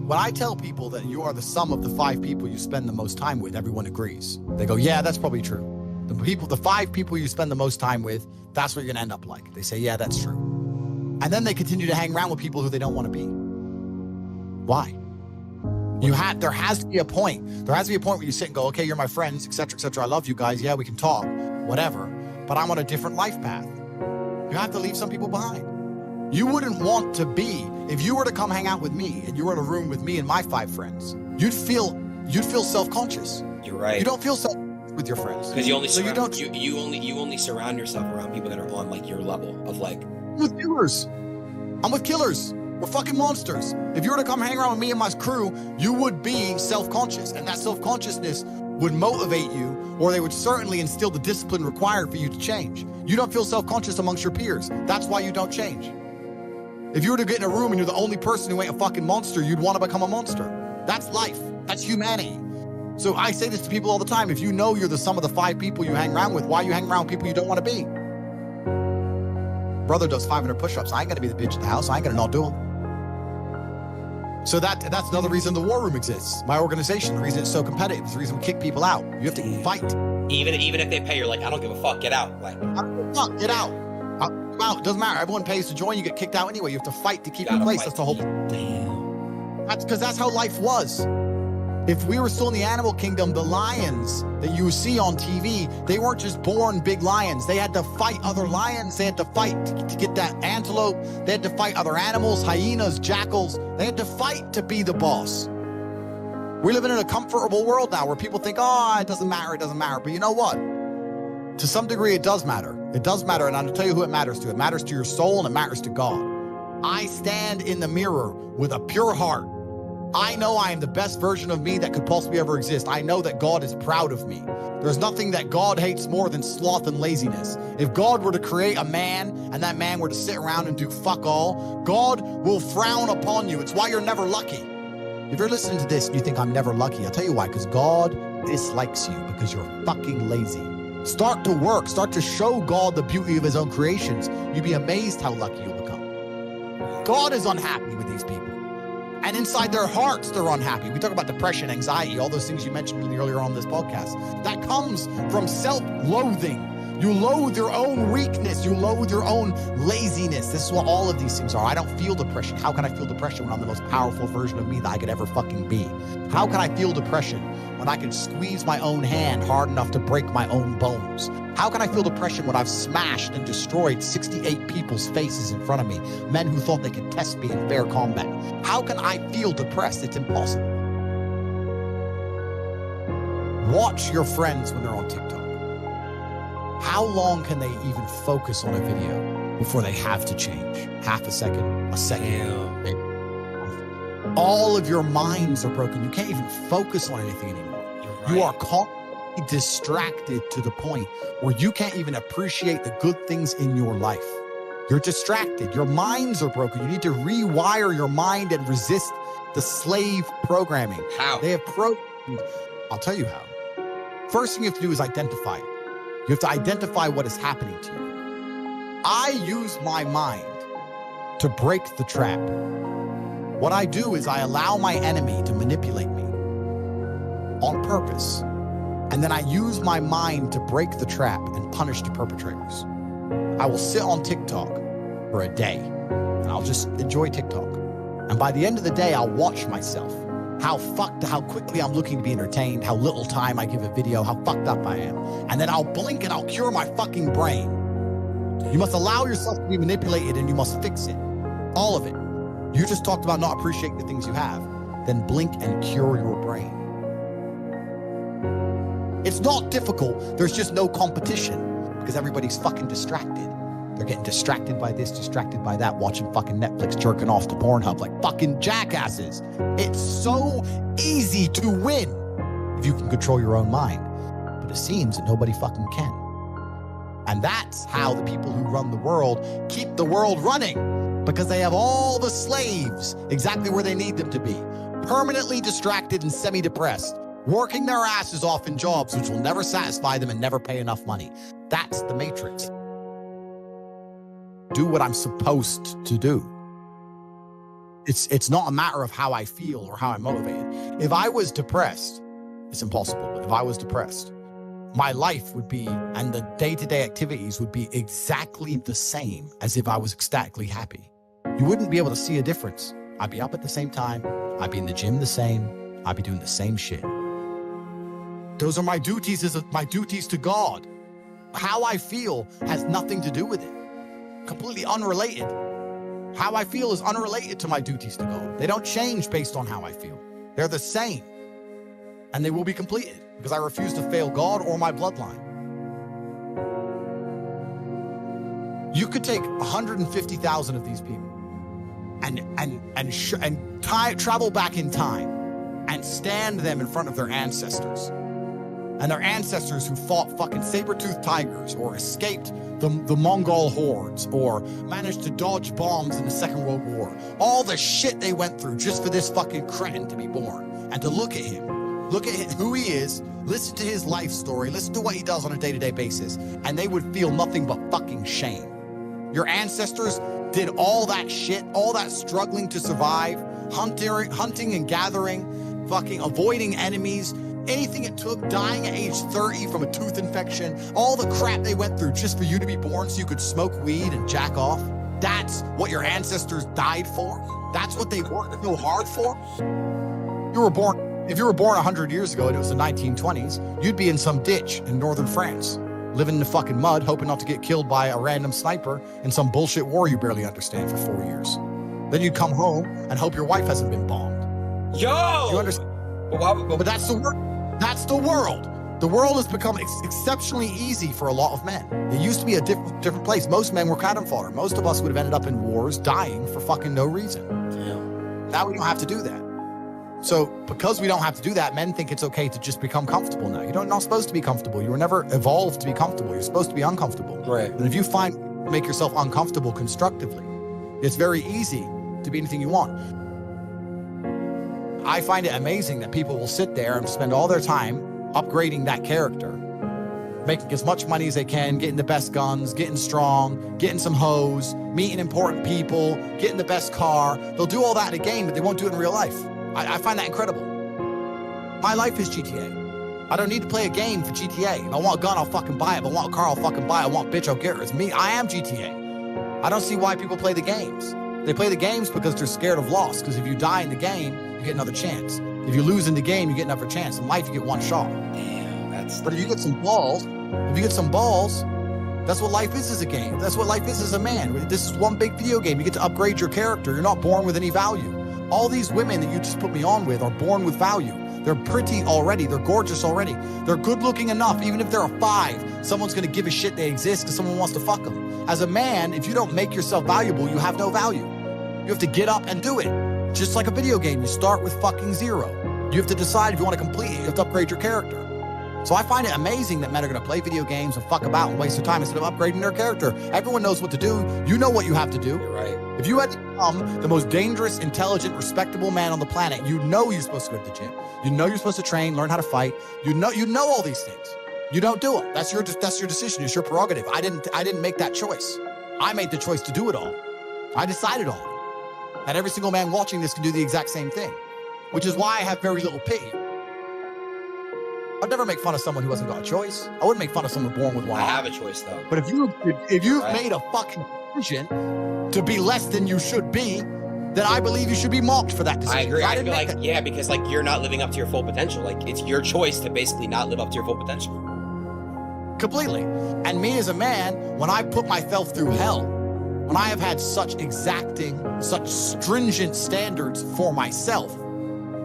When I tell people that you are the sum of the 5 people you spend the most time with, everyone agrees. They go, yeah, that's probably true. The 5 people you spend the most time with, that's what you're gonna end up like. They say, yeah, that's true. And then they continue to hang around with people who they don't want to be. Why? There has to be a point. There has to be a point where you sit and go, okay, you're my friends, etc., etc. I love you guys. Yeah, we can talk, whatever. But I'm on a different life path. You have to leave some people behind. You wouldn't want to be, if you were to come hang out with me and you were in a room with me and my 5 friends, you'd feel self-conscious. You're right. You don't feel self with your friends. Because you only surround yourself around people that are on like your level of like. I'm with killers. I'm with killers. We're fucking monsters. If you were to come hang around with me and my crew, you would be self-conscious, and that self-consciousness would motivate you, or they would certainly instill the discipline required for you to change. You don't feel self-conscious amongst your peers. That's why you don't change. If you were to get in a room and you're the only person who ain't a fucking monster, you'd want to become a monster. That's life. That's humanity. So I say this to people all the time. If you know you're the sum of the 5 people you hang around with, why you hang around with people you don't want to be? Brother does 500 push-ups. I ain't gonna be the bitch at the house. I ain't gonna not do them. So that's another reason the war room exists. My organization, the reason it's so competitive, is the reason we kick people out. You have to fight. Even if they pay, you're like, I don't give a fuck, get out. Like, get out. It doesn't matter. Everyone pays to join. You get kicked out anyway. You have to fight to keep your place. That's the whole. Damn. That's because that's how life was. If we were still in the animal kingdom, the lions that you see on TV, they weren't just born big lions. They had to fight other lions. They had to fight to get that antelope. They had to fight other animals, hyenas, jackals. They had to fight to be the boss. We're living in a comfortable world now where people think, oh, it doesn't matter, it doesn't matter. But you know what? To some degree, it does matter. It does matter, and I'll tell you who it matters to. It matters to your soul, and it matters to God. I stand in the mirror with a pure heart. I know I am the best version of me that could possibly ever exist. I know that God is proud of me. There's nothing that God hates more than sloth and laziness. If God were to create a man and that man were to sit around and do fuck all, God will frown upon you. It's why you're never lucky. If you're listening to this and you think I'm never lucky, I'll tell you why, because God dislikes you because you're fucking lazy. Start to work. Start to show God the beauty of his own creations. You'd be amazed how lucky you'll become. God is unhappy with these people. And inside their hearts, they're unhappy. We talk about depression, anxiety, all those things you mentioned earlier on this podcast. That comes from self-loathing. You loathe your own weakness. You loathe your own laziness. This is what all of these things are. I don't feel depression. How can I feel depression when I'm the most powerful version of me that I could ever fucking be? How can I feel depression when I can squeeze my own hand hard enough to break my own bones? How can I feel depression when I've smashed and destroyed 68 people's faces in front of me, men who thought they could test me in fair combat? How can I feel depressed? It's impossible. Watch your friends when they're on TikTok. How long can they even focus on a video before they have to change? Half a second, a second. Maybe. All of your minds are broken. You can't even focus on anything anymore. Right. You are constantly distracted to the point where you can't even appreciate the good things in your life. You're distracted. Your minds are broken. You need to rewire your mind and resist the slave programming. How? They have I'll tell you how. First thing you have to do is identify it. You have to identify what is happening to you. I use my mind to break the trap. What I do is I allow my enemy to manipulate me on purpose. And then I use my mind to break the trap and punish the perpetrators. I will sit on TikTok for a day and I'll just enjoy TikTok. And by the end of the day, I'll watch myself. How quickly I'm looking to be entertained, how little time I give a video, how fucked up I am. And then I'll blink and I'll cure my fucking brain. You must allow yourself to be manipulated and you must fix it. All of it. You just talked about not appreciating the things you have. Then blink and cure your brain. It's not difficult. There's just no competition because everybody's fucking distracted. They're getting distracted by this, distracted by that, watching fucking Netflix, jerking off to Pornhub like fucking jackasses. It's so easy to win if you can control your own mind. But it seems that nobody fucking can. And that's how the people who run the world keep the world running, because they have all the slaves exactly where they need them to be, permanently distracted and semi-depressed, working their asses off in jobs which will never satisfy them and never pay enough money. That's the matrix. Do what I'm supposed to do. It's not a matter of how I feel or how I'm motivated. If I was depressed, it's impossible, but if I was depressed, my life would be, and the day-to-day activities would be exactly the same as if I was ecstatically happy. You wouldn't be able to see a difference. I'd be up at the same time. I'd be in the gym the same. I'd be doing the same shit. Those are my duties my duties to God. How I feel has nothing to do with it. Completely unrelated. How I feel is unrelated to my duties to God. They don't change based on how I feel. They're the same. And they will be completed because I refuse to fail God or my bloodline. You could take 150,000 of these people and travel back in time and stand them in front of their ancestors. And their ancestors who fought fucking saber-toothed tigers or escaped the Mongol hordes or managed to dodge bombs in the Second World War. All the shit they went through just for this fucking cretin to be born. And to look at him, look at who he is, listen to his life story, listen to what he does on a day-to-day basis, and they would feel nothing but fucking shame. Your ancestors did all that shit, all that struggling to survive, hunting and gathering, fucking avoiding enemies, anything it took, dying at age 30 from a tooth infection, all the crap they went through just for you to be born so you could smoke weed and jack off. That's what your ancestors died for. That's what they worked so hard for. If you were born 100 years ago and it was the 1920s, you'd be in some ditch in northern France, living in the fucking mud, hoping not to get killed by a random sniper in some bullshit war you barely understand for 4 years. Then you'd come home and hope your wife hasn't been bombed. Yo! You understand? But that's the world. That's the world. The world has become exceptionally easy for a lot of men. It used to be a different place. Most men were cannon fodder. Most of us would have ended up in wars, dying for fucking no reason. Damn. Now we don't have to do that. So because we don't have to do that, men think it's okay to just become comfortable now. You're not supposed to be comfortable. You were never evolved to be comfortable. You're supposed to be uncomfortable. Right. And if you make yourself uncomfortable constructively, it's very easy to be anything you want. I find it amazing that people will sit there and spend all their time upgrading that character, making as much money as they can, getting the best guns, getting strong, getting some hoes, meeting important people, getting the best car. They'll do all that in a game, but they won't do it in real life. I find that incredible. My life is GTA. I don't need to play a game for GTA. If I want a gun, I'll fucking buy it. If I want a car, I'll fucking buy it. I want a bitch, I'll get her. It's me. I am GTA. I don't see why people play the games. They play the games because they're scared of loss. Because if you die in the game, you get another chance. If you lose in the game, you get another chance. In life, you get one shot. Damn, But if you get some balls, that's what life is as a game. That's what life is as a man. This is one big video game. You get to upgrade your character. You're not born with any value. All these women that you just put me on with are born with value. They're pretty already. They're gorgeous already. They're good looking enough. Even if they're a 5, someone's going to give a shit they exist because someone wants to fuck them. As a man, if you don't make yourself valuable, you have no value. You have to get up and do it. Just like a video game, you start with fucking 0. You have to decide if you want to complete it. You have to upgrade your character. So I find it amazing that men are going to play video games and fuck about and waste their time instead of upgrading their character. Everyone knows what to do. You know what you have to do. You're right. If you had to become the most dangerous, intelligent, respectable man on the planet, you know you're supposed to go to the gym. You know you're supposed to train, learn how to fight. You know all these things. You don't do them. That's your decision. It's your prerogative. I didn't make that choice. I made the choice to do it all. I decided on it. And every single man watching this can do the exact same thing, which is why I have very little pity. I'd never make fun of someone who hasn't got a choice. I wouldn't make fun of someone born with one I eye. have a choice though. But if you've made a fucking decision to be less than you should be, then I believe you should be mocked for that decision. I agree. I feel like, that. yeah, because like you're not living up to your full potential. Like it's your choice to basically not live up to your full potential. Completely. And me as a man, when I put myself through hell, when I have had such exacting, such stringent standards for myself,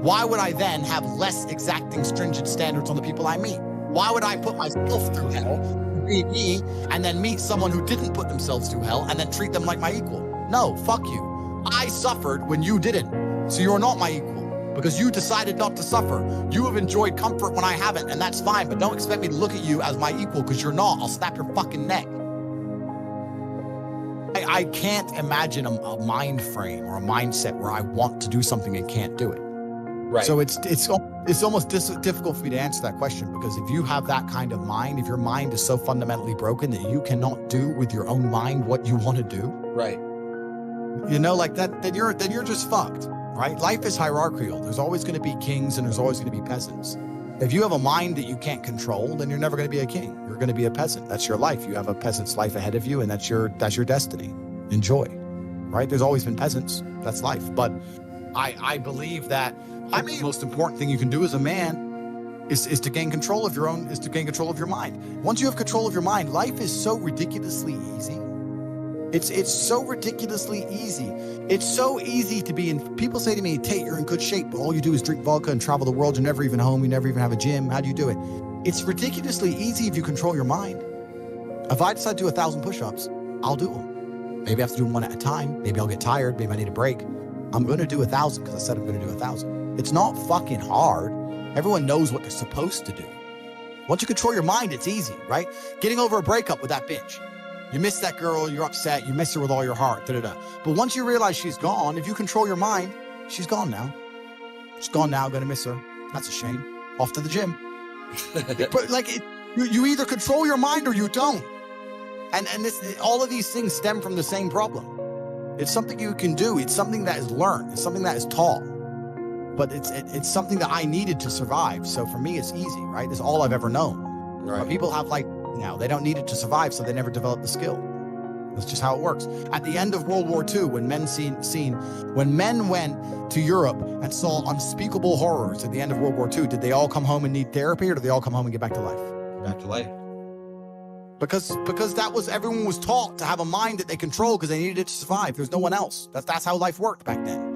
why would I then have less exacting, stringent standards on the people I meet? Why would I put myself through hell, be me, and then meet someone who didn't put themselves through hell and then treat them like my equal? No, fuck you. I suffered when you didn't. So you're not my equal because you decided not to suffer. You have enjoyed comfort when I haven't, and that's fine, but don't expect me to look at you as my equal because you're not. I'll snap your fucking neck. I can't imagine a mind frame or a mindset where I want to do something and can't do it. Right. So it's almost difficult for me to answer that question because if you have that kind of mind, if your mind is so fundamentally broken that you cannot do with your own mind what you want to do, right, you know, like that, then you're just fucked, right? Life is hierarchical. There's always going to be kings and there's always going to be peasants. If you have a mind that you can't control, then you're never going to be a king. You're going to be a peasant. That's your life. You have a peasant's life ahead of you, and that's your destiny. Enjoy, right? There's always been peasants. That's life. But I believe that the most important thing you can do as a man is to gain control of your mind. Once you have control of your mind, life is so ridiculously easy. It's so ridiculously easy. It's so easy to be in. People say to me, Tate, you're in good shape, but all you do is drink vodka and travel the world. You're never even home. You never even have a gym. How do you do it? It's ridiculously easy if you control your mind. If I decide to do 1,000 push-ups, I'll do them. Maybe I have to do them one at a time. Maybe I'll get tired. Maybe I need a break. I'm going to do 1,000 because I said I'm going to do 1,000. It's not fucking hard. Everyone knows what they're supposed to do. Once you control your mind, it's easy, right? Getting over a breakup with that bitch. You miss that girl, you're upset, you miss her with all your heart, da-da-da. But once you realize she's gone, if you control your mind, she's gone now. She's gone now, gonna miss her. That's a shame. Off to the gym. But like, you either control your mind or you don't. And all of these things stem from the same problem. It's something you can do. It's something that is learned. It's something that is taught. But it's something that I needed to survive. So for me, it's easy, right? It's all I've ever known. Right. But people have they don't need it to survive, so they never develop the skill. That's just how it works. At the end of World War II, when men went to Europe and saw unspeakable horrors at the end of World War II, did they all come home and need therapy, or did they all come home and get back to life? Back to life. Because everyone was taught to have a mind that they control because they needed it to survive. There's no one else. That's how life worked back then.